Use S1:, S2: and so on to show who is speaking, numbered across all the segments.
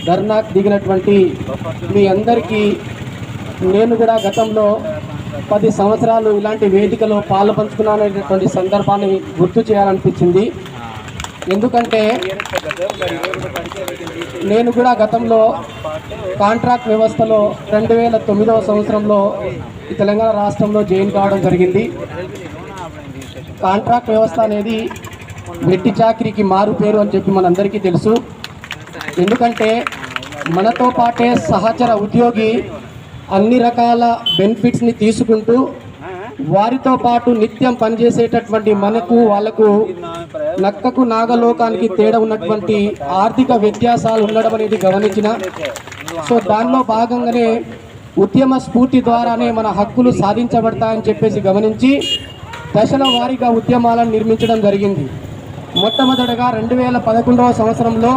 S1: ధర్నాకు దిగినటువంటి మీ అందరికీ నేను కూడా గతంలో 10 సంవత్సరాలు ఇలాంటి వేదికలో పాల్పంచుకున్నాననేటువంటి సందర్భాన్ని గుర్తు చేయాలనిపించింది. ఎందుకంటే నేను కూడా గతంలో కాంట్రాక్ట్ వ్యవస్థలో 2009వ సంవత్సరంలో ఈ తెలంగాణ రాష్ట్రంలో జాయిన్ కావడం జరిగింది. కాంట్రాక్ట్ వ్యవస్థ అనేది వెట్టి చాకిరికి మారు పేరు అని చెప్పి మనందరికీ తెలుసు. ఎందుకంటే మనతో పాటే సహచర ఉద్యోగి అన్ని రకాల బెనిఫిట్స్ని తీసుకుంటూ వారితో పాటు నిత్యం పనిచేసేటటువంటి మనకు వాళ్ళకు నక్కకు నాగలోకానికి తేడా ఉన్నటువంటి ఆర్థిక వ్యత్యాసాలు ఉండడం అనేది గమనించిన. సో దానిలో భాగంగానే ఉద్యమ స్ఫూర్తి ద్వారానే మన హక్కులు సాధించబడతాయని చెప్పేసి గమనించి దశల వారీగా ఉద్యమాలను నిర్మించడం జరిగింది. మొట్టమొదటగా 2011వ సంవత్సరంలో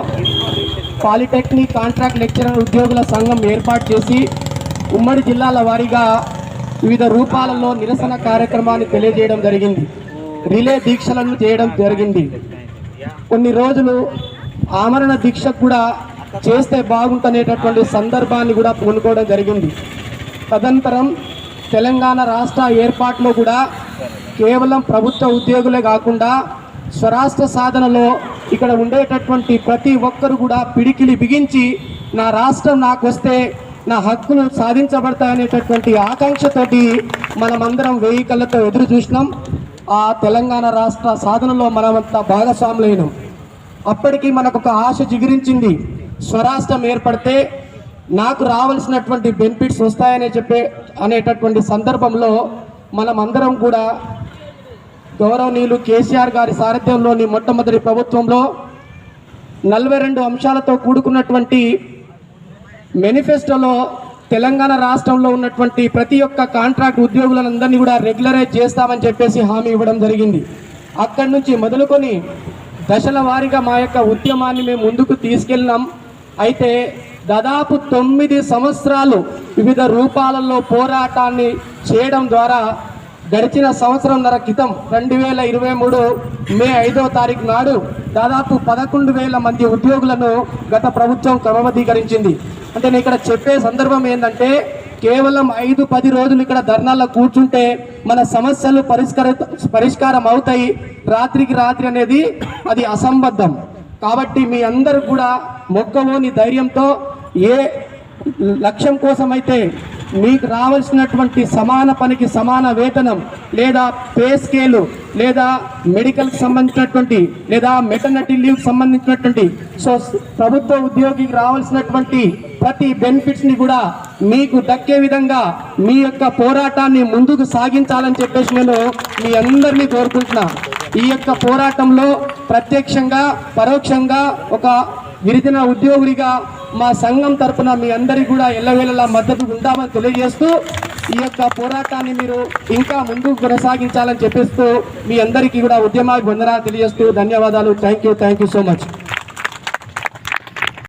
S1: పాలిటెక్నిక్ కాంట్రాక్ట్ లెక్చరర్ ఉద్యోగుల సంఘం ఏర్పాటు చేసి ఉమ్మడి జిల్లాల వారీగా వివిధ రూపాలలో నిరసన కార్యక్రమాన్ని తెలియజేయడం జరిగింది. రిలే దీక్షలను చేయడం జరిగింది. కొన్ని రోజులు ఆమరణ దీక్ష కూడా చేస్తే బాగుంటనేటటువంటి సందర్భాన్ని కూడా పూనుకోవడం జరిగింది. తదనంతరం తెలంగాణ రాష్ట్ర ఏర్పాటులో కూడా కేవలం ప్రభుత్వ ఉద్యోగులే కాకుండా స్వరాష్ట్ర సాధనలో ఇక్కడ ఉండేటటువంటి ప్రతి ఒక్కరు కూడా పిడికిలి బిగించి నా రాష్ట్రం నాకు వస్తే నా హక్కులు సాధించబడతాయనేటటువంటి ఆకాంక్షతోటి మనమందరం 1000 కళ్ళతో ఎదురు చూసినాం. ఆ తెలంగాణ రాష్ట్ర సాధనలో మనమంతా భాగస్వాములైనాం. అప్పటికి మనకు ఒక ఆశ జిగిరించింది. స్వరాష్ట్రం ఏర్పడితే నాకు రావాల్సినటువంటి బెనిఫిట్స్ వస్తాయని అనేటటువంటి సందర్భంలో మనమందరం కూడా గౌరవనీయులు కేసీఆర్ గారి సారథ్యంలోని మొట్టమొదటి ప్రభుత్వంలో 42 అంశాలతో కూడుకున్నటువంటి మేనిఫెస్టోలో తెలంగాణ రాష్ట్రంలో ఉన్నటువంటి ప్రతి ఒక్క కాంట్రాక్ట్ ఉద్యోగులందరినీ కూడా రెగ్యులరైజ్ చేస్తామని చెప్పేసి హామీ ఇవ్వడం జరిగింది. అక్కడి నుంచి మొదలుకొని దశల వారీగా మా యొక్క ఉద్యమాన్ని మేము ముందుకు తీసుకెళ్ళినాం. అయితే దాదాపు 9 సంవత్సరాలు వివిధ రూపాలలో పోరాటాన్ని చేయడం ద్వారా గడిచిన సంవత్సరంన్నర క్రితం 2023 మే 5వ తారీఖు నాడు దాదాపు 11,000 మంది ఉద్యోగులను గత ప్రభుత్వం క్రమబద్ధీకరించింది. అంటే నేను ఇక్కడ చెప్పే సందర్భం ఏంటంటే కేవలం 5-10 రోజులు ఇక్కడ ధర్నాల్లో కూర్చుంటే మన సమస్యలు పరిష్కారం అవుతాయి రాత్రికి రాత్రి అనేది అది అసంబద్ధం. కాబట్టి మీ అందరూ కూడా మొక్కవోని ధైర్యంతో ఏ లక్ష్యం కోసమైతే మీకు రావాల్సినటువంటి సమాన పనికి సమాన వేతనం లేదా పే స్కేలు లేదా మెడికల్కి సంబంధించినటువంటి లేదా మెటర్నిటీ లీవ్కి సంబంధించినటువంటి సో ప్రభుత్వ ఉద్యోగికి రావాల్సినటువంటి ప్రతి బెనిఫిట్స్ని కూడా మీకు దక్కే విధంగా మీ యొక్క పోరాటాన్ని ముందుకు సాగించాలని చెప్పేసి నేను మీ అందరినీ కోరుకుంటున్నా. ఈ యొక్క పోరాటంలో ప్రత్యక్షంగా పరోక్షంగా ఒక గిరిజన ఉద్యోగుడిగా మా సంఘం తరపున మీ అందరికీ కూడా ఎల్లవేళలా మద్దతు ఉంటామని తెలియజేస్తూ ఈ యొక్క పోరాటాన్ని మీరు ఇంకా ముందుకు కొనసాగించాలని చెప్పేస్తూ మీ అందరికీ కూడా ఉద్యమానికి వందనాలు తెలియజేస్తూ ధన్యవాదాలు. Thank you so much.